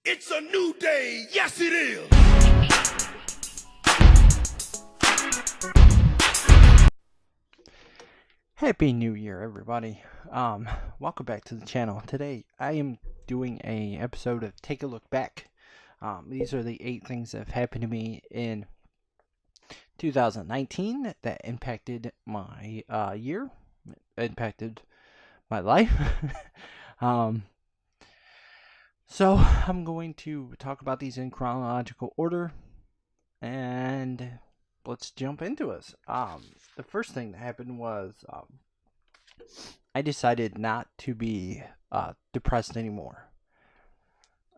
It's a new day. Yes, it is. Happy New Year, everybody. Welcome back to the channel. Today, I am doing a episode of Take a Look Back. These are the 8 things that have happened to me in 2019 that impacted my year, impacted my life. So I'm going to talk about these in chronological order, and let's jump into it. The first thing that happened was I decided not to be depressed anymore.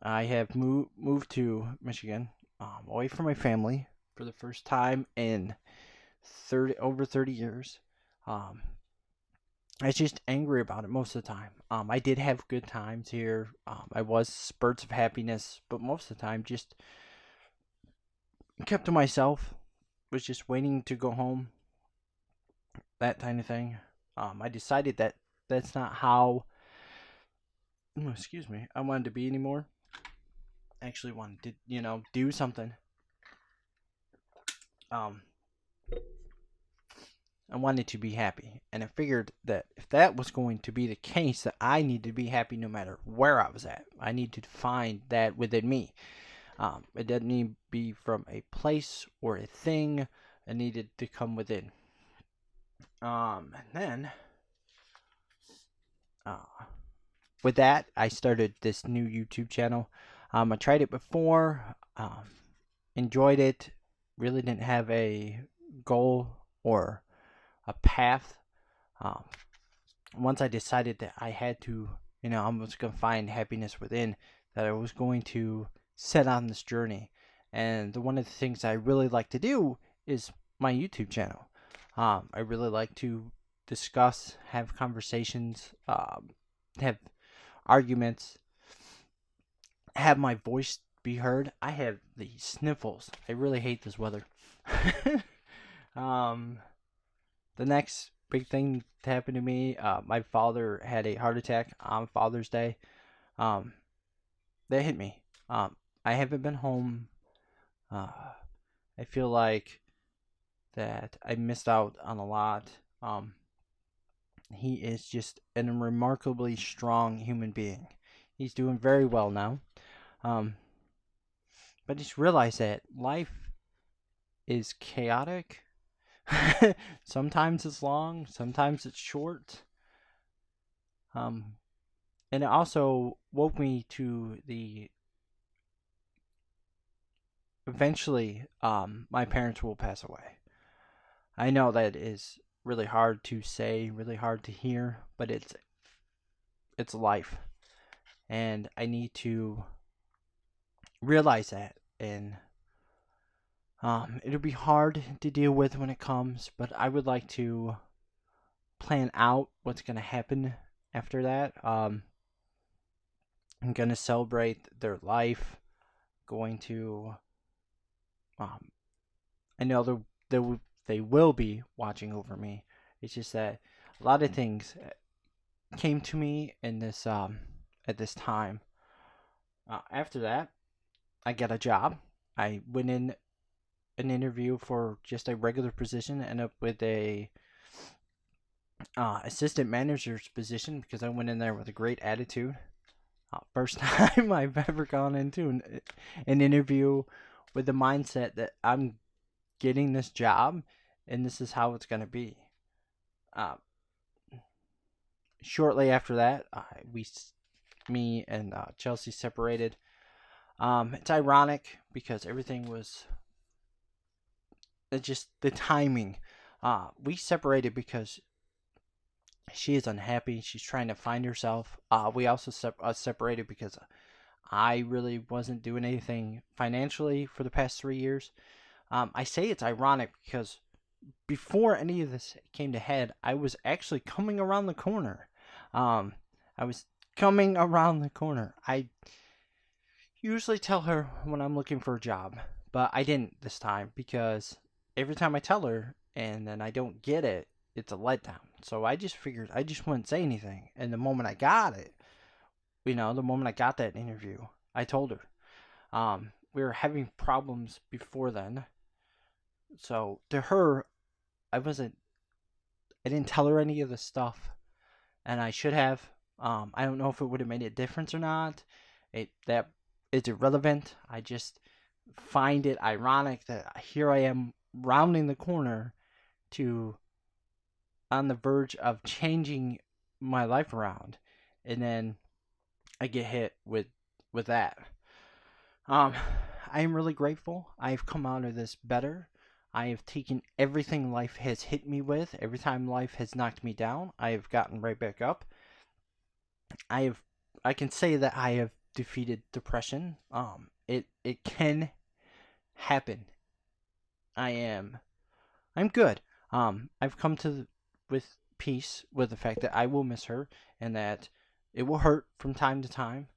I have moved to Michigan, away from my family for the first time in over 30 years. I was just angry about it most of the time. I did have good times here. I was spurts of happiness, but most of the time just kept to myself. Was just waiting to go home. That kind of thing. I decided that that's not how I wanted to be anymore. I actually wanted to, do something. I wanted to be happy, and I figured that if that was going to be the case, that I needed to be happy no matter where I was at. I needed to find that within me. It doesn't need to be from a place or a thing. It needed to come within. And then, with that, I started this new YouTube channel. I tried it before, enjoyed it, really didn't have a goal or a path. Once I decided that I had to, I was going to find happiness within, that I was going to set on this journey. And one of the things I really like to do is my YouTube channel. I really like to discuss, have conversations, have arguments, have my voice be heard. I have the sniffles. I really hate this weather. The next big thing to happen to me, my father had a heart attack on Father's Day. That hit me. I haven't been home. I feel like that I missed out on a lot. He is just a remarkably strong human being. He's doing very well now. But just realize that life is chaotic. Sometimes it's long, sometimes it's short. And it also woke me to the eventually my parents will pass away. I know that is really hard to say, really hard to hear, but it's life. And I need to realize that, and it'll be hard to deal with when it comes, but I would like to plan out what's going to happen after that. I'm going to celebrate their life. Going to, I know they will be watching over me. It's just that a lot of things came to me in this at this time. After that, I got a job. I went in an interview for just a regular position, ended up with a assistant manager's position because I went in there with a great attitude. First time I've ever gone into an interview with the mindset that I'm getting this job and this is how it's going to be. Shortly after that, me and Chelsea separated. It's ironic because everything was just the timing. We separated because she is unhappy. She's trying to find herself. We also separated because I really wasn't doing anything financially for the past 3 years. I say it's ironic because before any of this came to head, I was actually coming around the corner. I usually tell her when I'm looking for a job, but I didn't this time because every time I tell her and then I don't get it, it's a letdown. So I just figured I just wouldn't say anything. And the moment I got it, the moment I got that interview, I told her. We were having problems before then. So to her, I didn't tell her any of the stuff, and I should have. I don't know if it would have made a difference or not. That is irrelevant. I just find it ironic that here I am rounding the corner to on the verge of changing my life around, and then I get hit with that. I am really grateful. I've come out of this better. I have taken everything life has hit me with. Every time life has knocked me down, I have gotten right back up. I can say that I have defeated depression. It can happen. I'm good. I've come with peace with the fact that I will miss her and that it will hurt from time to time,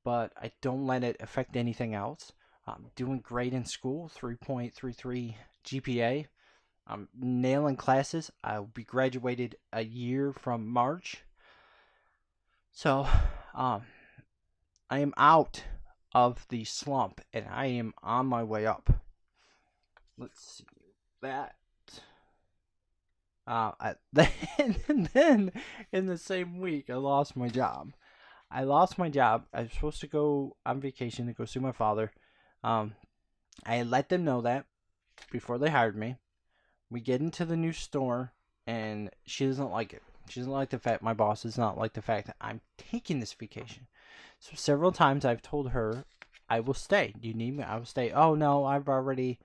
but I don't let it affect anything else. I'm doing great in school, 3.33 GPA. I'm nailing classes. I'll be graduated a year from March. So, I am out of the slump and I am on my way up. Let's see that. And then in the same week, I lost my job. I was supposed to go on vacation to go see my father. I let them know that before they hired me. We get into the new store, and she doesn't like it. She doesn't like the fact my boss does not like the fact that I'm taking this vacation. So several times I've told her, I will stay. Do you need me? I will stay. Oh no, I've already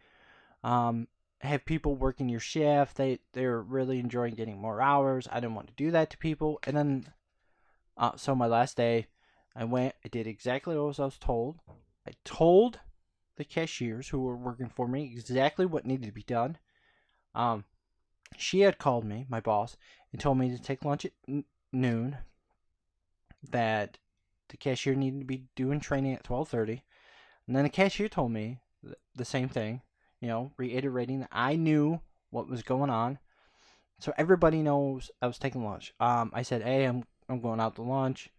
have people working your shift. They're really enjoying getting more hours. I didn't want to do that to people. And then so my last day, I did exactly what I was told. I told the cashiers who were working for me exactly what needed to be done. She had called me, my boss, and told me to take lunch at noon. That the cashier needed to be doing training at 12:30, and then the cashier told me the same thing. Reiterating that I knew what was going on, so everybody knows I was taking lunch. I said, "Hey, I'm going out to lunch,"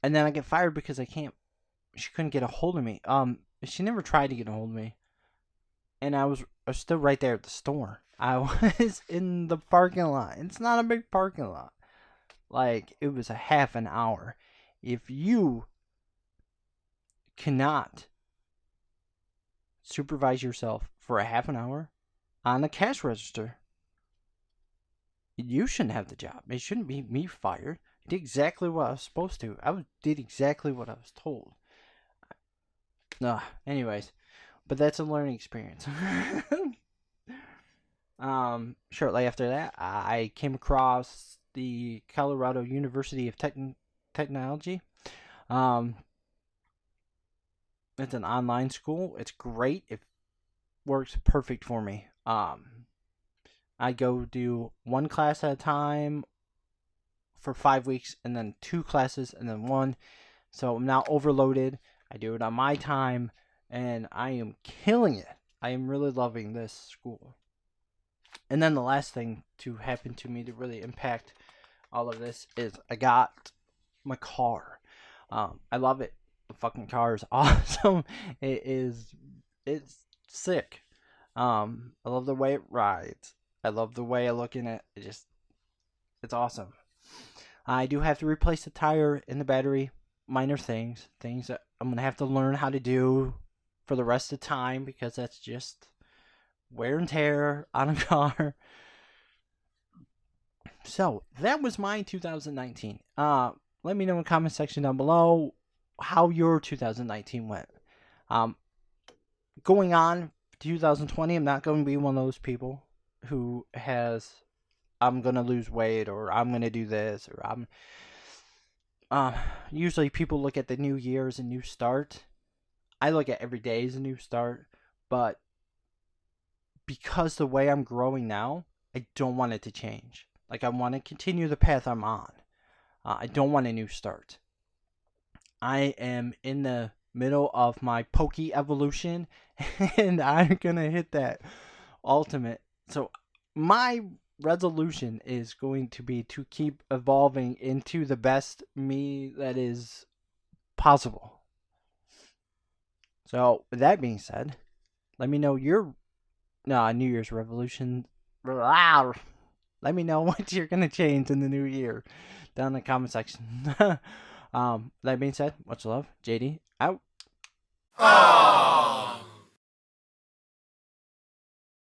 and then I get fired because she couldn't get a hold of me. She never tried to get a hold of me, and I was still right there at the store. I was in the parking lot. It's not a big parking lot. Like, it was a half an hour. If you cannot supervise yourself for a half an hour on the cash register, you shouldn't have the job. It shouldn't be me fired. I did exactly what I was supposed to. Did exactly what I was told. Anyways, but that's a learning experience. Shortly after that, I came across the Colorado University of Technology. It's an online school. It's great. It works perfect for me. I go do one class at a time for 5 weeks, and then 2 classes, and then 1. So I'm not overloaded. I do it on my time, and I am killing it. I am really loving this school. And then the last thing to happen to me to really impact all of this is I got my car. I love it. The fucking car is awesome. It's sick. I love the way it rides. I love the way I look in it. It's awesome. I do have to replace the tire and the battery. Minor things that I'm gonna have to learn how to do for the rest of the time, because that's just wear and tear on a car. So that was my 2019. Let me know in the comment section down below how your 2019 went. Going on 2020, I'm not going to be one of those people who I'm going to lose weight, or I'm going to do this, or usually people look at the new year as a new start. I look at every day as a new start, but because the way I'm growing now, I don't want it to change. Like, I want to continue the path I'm on. I don't want a new start. I am in the middle of my Poke evolution, and I'm going to hit that ultimate. So my resolution is going to be to keep evolving into the best me that is possible. So, with that being said, let me know your New Year's revolution. Let me know what you're going to change in the new year down in the comment section. That being said, much love. JD, out. Aww.